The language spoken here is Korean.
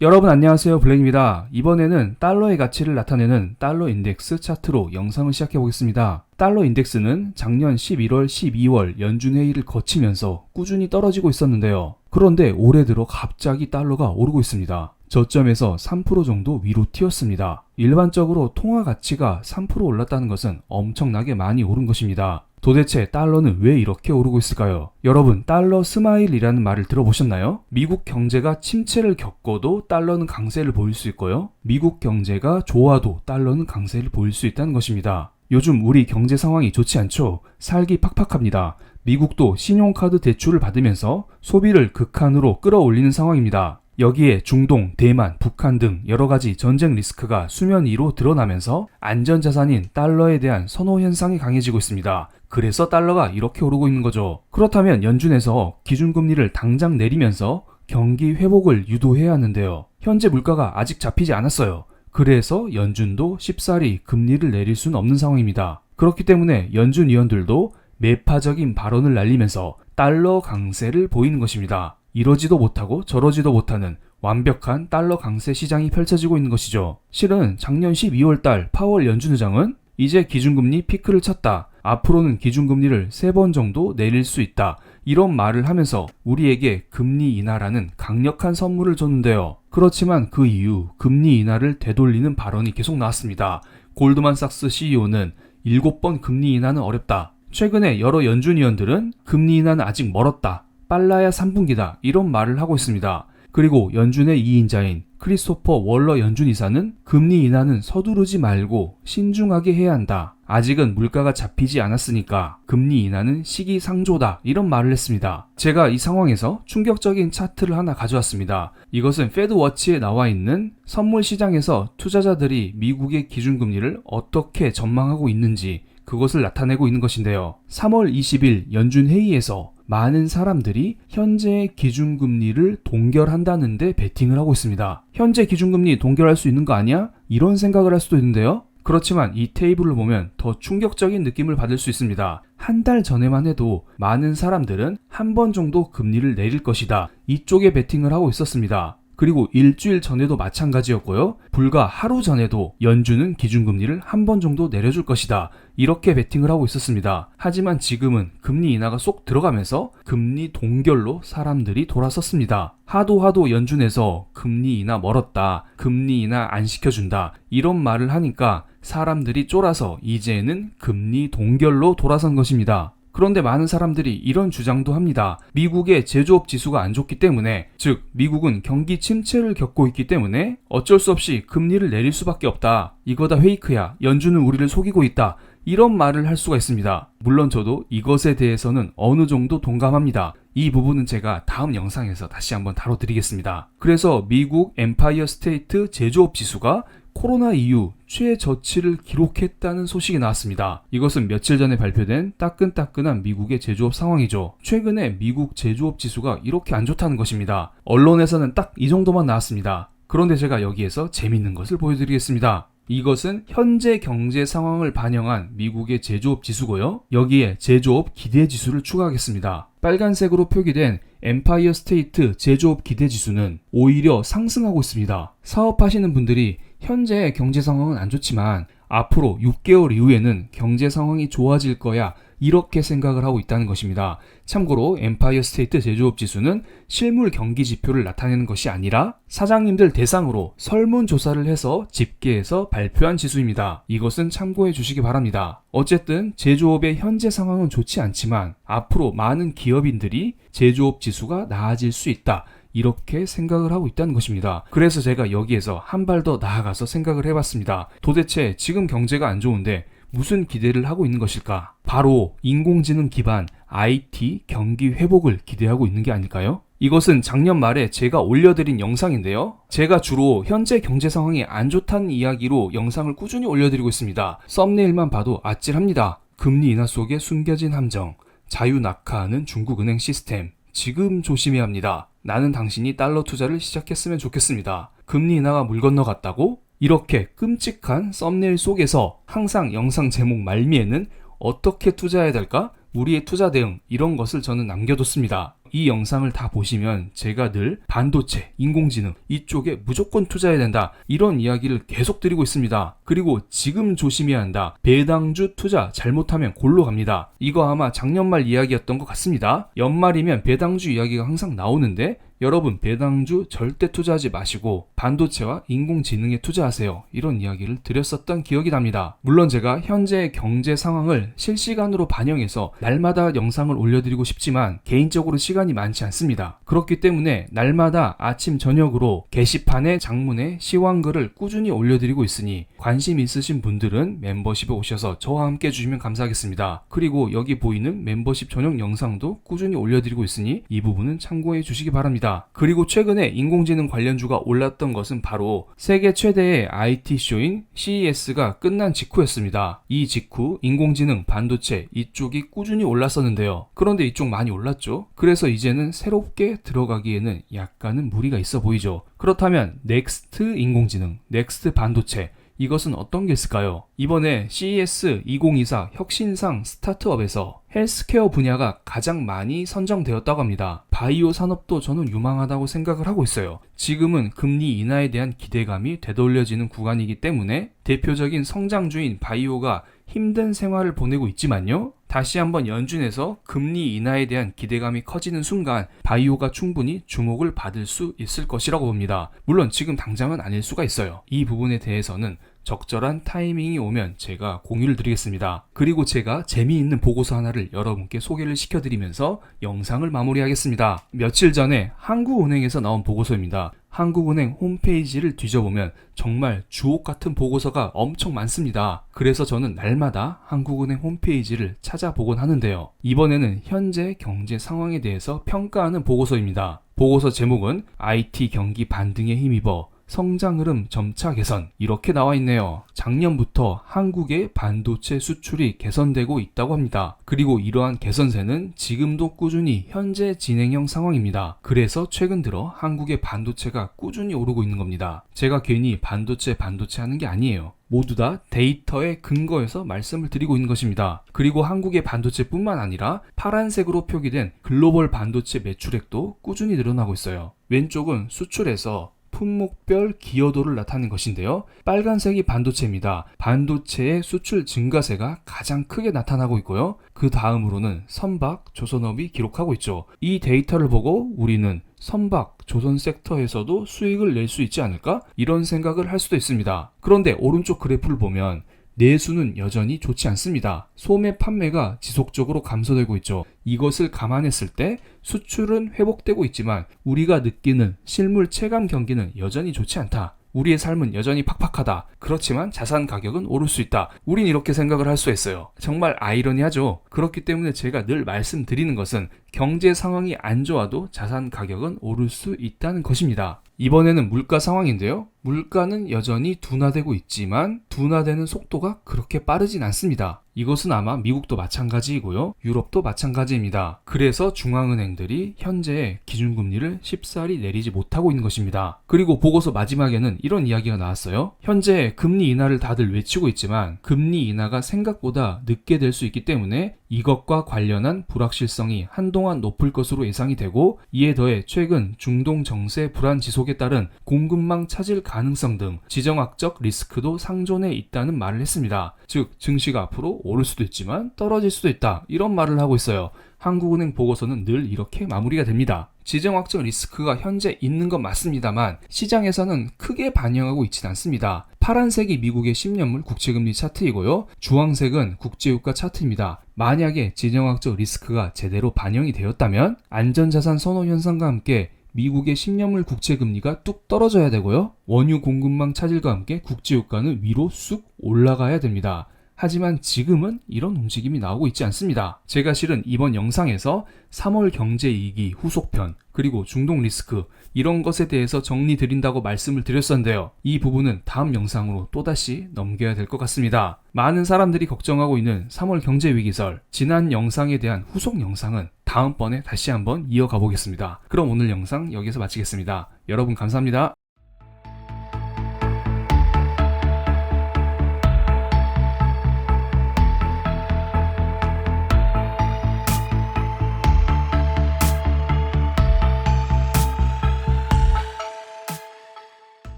여러분 안녕하세요, 블랙입니다. 이번에는 달러의 가치를 나타내는 달러 인덱스 차트로 영상을 시작해 보겠습니다. 달러 인덱스는 작년 11월, 12월 연준회의를 거치면서 꾸준히 떨어지고 있었는데요. 그런데 올해 들어 갑자기 달러가 오르고 있습니다. 저점에서 3% 정도 위로 튀었습니다. 일반적으로 통화 가치가 3% 올랐다는 것은 엄청나게 많이 오른 것입니다. 도대체 달러는 왜 이렇게 오르고 있을까요? 여러분, 달러 스마일이라는 말을 들어보셨나요? 미국 경제가 침체를 겪어도 달러는 강세를 보일 수 있고요. 미국 경제가 좋아도 달러는 강세를 보일 수 있다는 것입니다. 요즘 우리 경제 상황이 좋지 않죠? 살기 팍팍합니다. 미국도 신용카드 대출을 받으면서 소비를 극한으로 끌어올리는 상황입니다. 여기에 중동, 대만, 북한 등 여러가지 전쟁 리스크가 수면 위로 드러나면서 안전자산인 달러에 대한 선호 현상이 강해지고 있습니다. 그래서 달러가 이렇게 오르고 있는 거죠. 그렇다면 연준에서 기준금리를 당장 내리면서 경기 회복을 유도해야 하는데요. 현재 물가가 아직 잡히지 않았어요. 그래서 연준도 쉽사리 금리를 내릴 수는 없는 상황입니다. 그렇기 때문에 연준 위원들도 매파적인 발언을 날리면서 달러 강세를 보이는 것입니다. 이러지도 못하고 저러지도 못하는 완벽한 달러 강세 시장이 펼쳐지고 있는 것이죠. 실은 작년 12월 달 파월 연준 의장은 이제 기준금리 피크를 쳤다. 앞으로는 기준금리를 3번 정도 내릴 수 있다. 이런 말을 하면서 우리에게 금리 인하라는 강력한 선물을 줬는데요. 그렇지만 그 이후 금리 인하를 되돌리는 발언이 계속 나왔습니다. 골드만삭스 CEO는 7번 금리 인하는 어렵다. 최근에 여러 연준 위원들은 금리 인하는 아직 멀었다. 빨라야 3분기다. 이런 말을 하고 있습니다. 그리고 연준의 2인자인 크리스토퍼 월러 연준 이사는 금리 인하는 서두르지 말고 신중하게 해야 한다. 아직은 물가가 잡히지 않았으니까 금리 인하는 시기상조다. 이런 말을 했습니다. 제가 이 상황에서 충격적인 차트를 하나 가져왔습니다. 이것은 페드워치에 나와 있는 선물 시장에서 투자자들이 미국의 기준금리를 어떻게 전망하고 있는지 그것을 나타내고 있는 것인데요. 3월 20일 연준 회의에서 많은 사람들이 현재의 기준금리를 동결한다는데 베팅을 하고 있습니다. 현재 기준금리 동결할 수 있는 거 아니야? 이런 생각을 할 수도 있는데요. 그렇지만 이 테이블을 보면 더 충격적인 느낌을 받을 수 있습니다. 한 달 전에만 해도 많은 사람들은 한 번 정도 금리를 내릴 것이다. 이쪽에 베팅을 하고 있었습니다. 그리고 일주일 전에도 마찬가지였고요. 불과 하루 전에도 연준은 기준금리를 한 번 정도 내려줄 것이다. 이렇게 베팅을 하고 있었습니다. 하지만 지금은 금리 인하가 쏙 들어가면서 금리 동결로 사람들이 돌아섰습니다. 하도 연준에서 금리 인하 멀었다. 금리 인하 안 시켜준다. 이런 말을 하니까 사람들이 쫄아서 이제는 금리 동결로 돌아선 것입니다. 그런데 많은 사람들이 이런 주장도 합니다. 미국의 제조업 지수가 안 좋기 때문에, 즉 미국은 경기 침체를 겪고 있기 때문에 어쩔 수 없이 금리를 내릴 수밖에 없다. 이거 다 페이크야. 연준은 우리를 속이고 있다. 이런 말을 할 수가 있습니다. 물론 저도 이것에 대해서는 어느 정도 동감합니다. 이 부분은 제가 다음 영상에서 다시 한번 다뤄드리겠습니다. 그래서 미국 엠파이어 스테이트 제조업 지수가 코로나 이후 최저치를 기록했다는 소식이 나왔습니다. 이것은 며칠 전에 발표된 따끈따끈한 미국의 제조업 상황이죠. 최근에 미국 제조업 지수가 이렇게 안 좋다는 것입니다. 언론에서는 딱 이 정도만 나왔습니다. 그런데 제가 여기에서 재밌는 것을 보여드리겠습니다. 이것은 현재 경제 상황을 반영한 미국의 제조업 지수고요. 여기에 제조업 기대 지수를 추가하겠습니다. 빨간색으로 표기된 엠파이어 스테이트 제조업 기대 지수는 오히려 상승하고 있습니다. 사업하시는 분들이 현재 경제 상황은 안 좋지만 앞으로 6개월 이후에는 경제 상황이 좋아질 거야, 이렇게 생각을 하고 있다는 것입니다. 참고로 엠파이어 스테이트 제조업 지수는 실물 경기 지표를 나타내는 것이 아니라 사장님들 대상으로 설문조사를 해서 집계해서 발표한 지수입니다. 이것은 참고해 주시기 바랍니다. 어쨌든 제조업의 현재 상황은 좋지 않지만 앞으로 많은 기업인들이 제조업 지수가 나아질 수 있다. 이렇게 생각을 하고 있다는 것입니다. 그래서 제가 여기에서 한 발 더 나아가서 생각을 해봤습니다. 도대체 지금 경제가 안 좋은데 무슨 기대를 하고 있는 것일까? 바로 인공지능 기반 IT 경기 회복을 기대하고 있는 게 아닐까요? 이것은 작년 말에 제가 올려드린 영상인데요. 제가 주로 현재 경제 상황이 안 좋다는 이야기로 영상을 꾸준히 올려드리고 있습니다. 썸네일만 봐도 아찔합니다. 금리 인하 속에 숨겨진 함정, 자유 낙하하는 중국은행 시스템, 지금 조심해야 합니다. 나는 당신이 달러 투자를 시작했으면 좋겠습니다. 금리 인하가 물 건너갔다고? 이렇게 끔찍한 썸네일 속에서 항상 영상 제목 말미에는 어떻게 투자해야 될까? 우리의 투자 대응, 이런 것을 저는 남겨뒀습니다. 이 영상을 다 보시면 제가 늘 반도체, 인공지능 이쪽에 무조건 투자해야 된다 이런 이야기를 계속 드리고 있습니다. 그리고 지금 조심해야 한다. 배당주 투자 잘못하면 골로 갑니다. 이거 아마 작년 말 이야기였던 것 같습니다. 연말이면 배당주 이야기가 항상 나오는데 여러분 배당주 절대 투자하지 마시고 반도체와 인공지능에 투자하세요. 이런 이야기를 드렸었던 기억이 납니다. 물론 제가 현재의 경제 상황을 실시간으로 반영해서 날마다 영상을 올려드리고 싶지만 개인적으로 시간이 많지 않습니다. 그렇기 때문에 날마다 아침 저녁으로 게시판에 장문에 시황글을 꾸준히 올려드리고 있으니 관심 있으신 분들은 멤버십에 오셔서 저와 함께 해주시면 감사하겠습니다. 그리고 여기 보이는 멤버십 전용 영상도 꾸준히 올려드리고 있으니 이 부분은 참고해 주시기 바랍니다. 그리고 최근에 인공지능 관련주가 올랐던 것은 바로 세계 최대의 IT쇼인 CES가 끝난 직후였습니다. 이 직후 인공지능, 반도체 이쪽이 꾸준히 올랐었는데요. 그런데 이쪽 많이 올랐죠. 그래서 이제는 새롭게 들어가기에는 약간은 무리가 있어 보이죠. 그렇다면 넥스트 인공지능, 넥스트 반도체 이것은 어떤 게 있을까요? 이번에 CES 2024 혁신상 스타트업에서 헬스케어 분야가 가장 많이 선정되었다고 합니다. 바이오 산업도 저는 유망하다고 생각을 하고 있어요. 지금은 금리 인하에 대한 기대감이 되돌려지는 구간이기 때문에 대표적인 성장주인 바이오가 힘든 생활을 보내고 있지만요. 다시 한번 연준에서 금리 인하에 대한 기대감이 커지는 순간 바이오가 충분히 주목을 받을 수 있을 것이라고 봅니다. 물론 지금 당장은 아닐 수가 있어요. 이 부분에 대해서는 적절한 타이밍이 오면 제가 공유를 드리겠습니다. 그리고 제가 재미있는 보고서 하나를 여러분께 소개를 시켜드리면서 영상을 마무리하겠습니다. 며칠 전에 한국은행에서 나온 보고서입니다. 한국은행 홈페이지를 뒤져보면 정말 주옥 같은 보고서가 엄청 많습니다. 그래서 저는 날마다 한국은행 홈페이지를 찾아보곤 하는데요. 이번에는 현재 경제 상황에 대해서 평가하는 보고서입니다. 보고서 제목은 IT 경기 반등에 힘입어 성장 흐름 점차 개선 이렇게 나와 있네요. 작년부터 한국의 반도체 수출이 개선되고 있다고 합니다. 그리고 이러한 개선세는 지금도 꾸준히 현재 진행형 상황입니다. 그래서 최근 들어 한국의 반도체가 꾸준히 오르고 있는 겁니다. 제가 괜히 반도체 하는 게 아니에요. 모두 다 데이터에 근거해서 말씀을 드리고 있는 것입니다. 그리고 한국의 반도체뿐만 아니라 파란색으로 표기된 글로벌 반도체 매출액도 꾸준히 늘어나고 있어요. 왼쪽은 수출에서 품목별 기여도를 나타낸 것인데요. 빨간색이 반도체입니다. 반도체의 수출 증가세가 가장 크게 나타나고 있고요. 그 다음으로는 선박, 조선업이 기록하고 있죠. 이 데이터를 보고 우리는 선박, 조선 섹터에서도 수익을 낼 수 있지 않을까? 이런 생각을 할 수도 있습니다. 그런데 오른쪽 그래프를 보면 내수는 여전히 좋지 않습니다. 소매 판매가 지속적으로 감소되고 있죠. 이것을 감안했을 때 수출은 회복되고 있지만 우리가 느끼는 실물 체감 경기는 여전히 좋지 않다. 우리의 삶은 여전히 팍팍하다. 그렇지만 자산 가격은 오를 수 있다. 우린 이렇게 생각을 할 수 있어요. 정말 아이러니하죠. 그렇기 때문에 제가 늘 말씀드리는 것은 경제 상황이 안 좋아도 자산 가격은 오를 수 있다는 것입니다. 이번에는 물가 상황인데요. 물가는 여전히 둔화되고 있지만 둔화되는 속도가 그렇게 빠르진 않습니다. 이것은 아마 미국도 마찬가지이고요. 유럽도 마찬가지입니다. 그래서 중앙은행들이 현재 기준금리를 쉽사리 내리지 못하고 있는 것입니다. 그리고 보고서 마지막에는 이런 이야기가 나왔어요. 현재 금리 인하를 다들 외치고 있지만 금리 인하가 생각보다 늦게 될 수 있기 때문에 이것과 관련한 불확실성이 한동안 높을 것으로 예상이 되고 이에 더해 최근 중동 정세 불안 지속에 따른 공급망 차질 가능성 등 지정학적 리스크도 상존해 있다는 말을 했습니다. 즉 증시가 앞으로 오를 수도 있지만 떨어질 수도 있다 이런 말을 하고 있어요. 한국은행 보고서는 늘 이렇게 마무리가 됩니다. 지정학적 리스크가 현재 있는 건 맞습니다만 시장에서는 크게 반영하고 있진 않습니다. 파란색이 미국의 10년물 국채금리 차트이고요. 주황색은 국제유가 차트입니다. 만약에 지정학적 리스크가 제대로 반영이 되었다면 안전자산 선호 현상과 함께 미국의 10년물 국채금리가 뚝 떨어져야 되고요. 원유 공급망 차질과 함께 국제유가는 위로 쑥 올라가야 됩니다. 하지만 지금은 이런 움직임이 나오고 있지 않습니다. 제가 실은 이번 영상에서 3월 경제이기 후속편 그리고 중동 리스크 이런 것에 대해서 정리 드린다고 말씀을 드렸었는데요. 이 부분은 다음 영상으로 또다시 넘겨야 될 것 같습니다. 많은 사람들이 걱정하고 있는 3월 경제위기설 지난 영상에 대한 후속 영상은 다음번에 다시 한번 이어가 보겠습니다. 그럼 오늘 영상 여기서 마치겠습니다. 여러분 감사합니다.